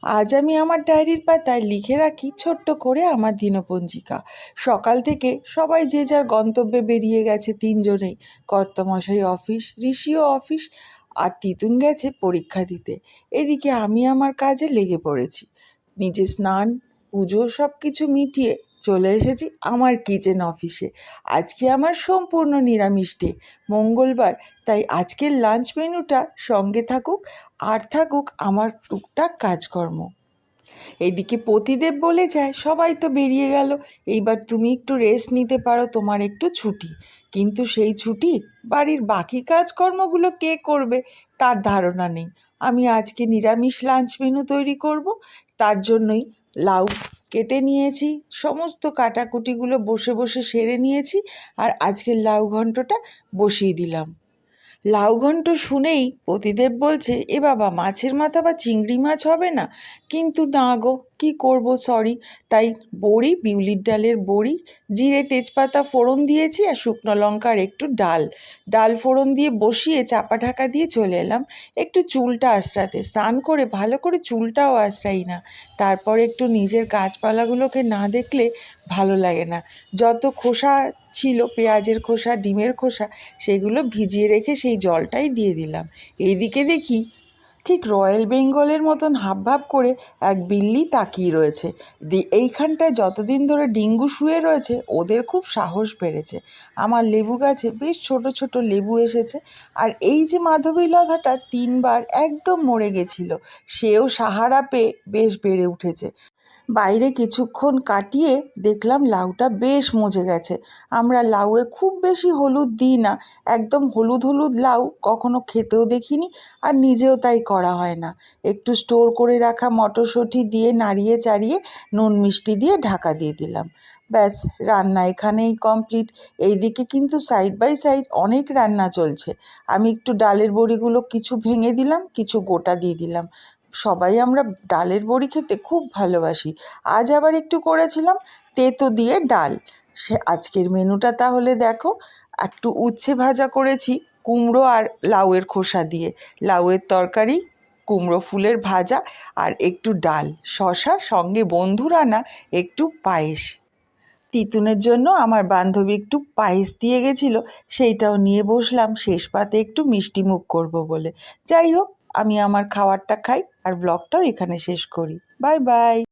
আজ আমি আমার ডায়েরির পাতায় লিখে রাখি ছোট্ট করে আমার দিনপঞ্জিকা। সকাল থেকে সবাই যে যার গন্তব্যে বেরিয়ে গেছে, তিনজনেই। কর্তামশাই অফিস, ঋষিও অফিস, আর তিতুন গেছে পরীক্ষা দিতে। এদিকে আমি আমার কাজে লেগে পড়েছি। নিজে স্নান, পুজো সব কিছু মিটিয়ে চলে এসেছি আমার কিচেন অফিসে। আজকে আমার সম্পূর্ণ নিরামিষ ডে, মঙ্গলবার। তাই আজকের লাঞ্চ মেনুটা সঙ্গে থাকুক, আর থাকুক আমার টুকটাক কাজকর্ম। এইদিকে পতিদেব বলে যায়, সবাই তো বেরিয়ে গেল, এইবার তুমি একটু রেস্ট নিতে পারো, তোমার একটু ছুটি। কিন্তু সেই ছুটি বাড়ির বাকি কাজকর্মগুলো কে করবে তার ধারণা নেই। আমি আজকে নিরামিষ লাঞ্চ মেনু তৈরি করব, তার জন্যই লাউ কেটে নিয়েছি, সমস্ত কাটাকুটিগুলো বসে বসে সেরে নিয়েছি। আর আজকের লাউ ঘন্টটা বসিয়ে দিলাম। লাউ ঘন্ট শুনেই পতিদেব বলছে, এ বাবা, মাছের মাথা বা চিংড়ি মাছ হবে না? কিন্তু না গো, কী করব, সরি। তাই বড়ি, বিউলির ডালের বড়ি, জিরে তেজপাতা ফোড়ন দিয়েছি, আর শুকনো লঙ্কার একটু ডাল ফোড়ন দিয়ে বসিয়ে চাপা ঢাকা দিয়ে চলে এলাম একটু চুলটা আঁচড়াতে। স্নান করে ভালো করে চুলটাও আঁচড়াই না, তারপর একটু নিজের গাছপালাগুলোকে না দেখলে ভালো লাগে না। যত খোসা ছিল, পেঁয়াজের খোসা, ডিমের খোসা, সেগুলো ভিজিয়ে রেখে সেই জলটাই দিয়ে দিলাম। এইদিকে দেখি ঠিক রয়্যাল বেঙ্গলের মতন হাবভাব করে এক বিল্লি তাকিয়ে রয়েছে। এইখানটায় যতদিন ধরে ডিঙ্গু শুয়ে রয়েছে, ওদের খুব সাহস বেড়েছে। আমার লেবু গাছে বেশ ছোট ছোট লেবু এসেছে। আর এই যে মাধবীলতাটা 3বার একদম মরে গেছিল, সেও সাহারা পেয়ে বেশ বেড়ে উঠেছে। বাইরে কিছুক্ষণ কাটিয়ে দেখলাম লাউটা বেশ মজে গেছে। আমরা লাউয়ে খুব বেশি হলুদ দিই না, একদম হলুদ হলুদ লাউ কখনো খেতেও দেখিনি, আর নিজেও তাই করা হয় না। একটু স্টোর করে রাখা মটরশুঁটি দিয়ে নাড়িয়ে চাড়িয়ে নুন মিষ্টি দিয়ে ঢাকা দিয়ে দিলাম। ব্যাস, রান্না এখানেই কমপ্লিট। এইদিকে কিন্তু সাইড বাই সাইড অনেক রান্না চলছে। আমি একটু ডালের বড়িগুলো কিছু ভেঙে দিলাম, কিছু গোটা দিয়ে দিলাম। সবাই আমরা ডালের বড়ি খেতে খুব ভালোবাসি। আজ আবার একটু করেছিলাম তেঁতো দিয়ে ডাল। আজকের মেনুটা তাহলে দেখো, একটু উচ্ছে ভাজা করেছি কুমড়ো আর লাউয়ের খোসা দিয়ে, লাউয়ের তরকারি, কুমড়ো ফুলের ভাজা, আর একটু ডাল, শশা, সঙ্গে বন্ধুর আনা একটু পায়েস। তিতুনের জন্য আমার বান্ধবী একটু পায়েস দিয়ে গেছিলো, সেইটাও নিয়ে বসলাম শেষ পাতে একটু মিষ্টি মুখ করবো বলে। যাই হোক, আমি আমার খাবারটা খাই আর ব্লগটাও এখানে শেষ করি। Bye bye.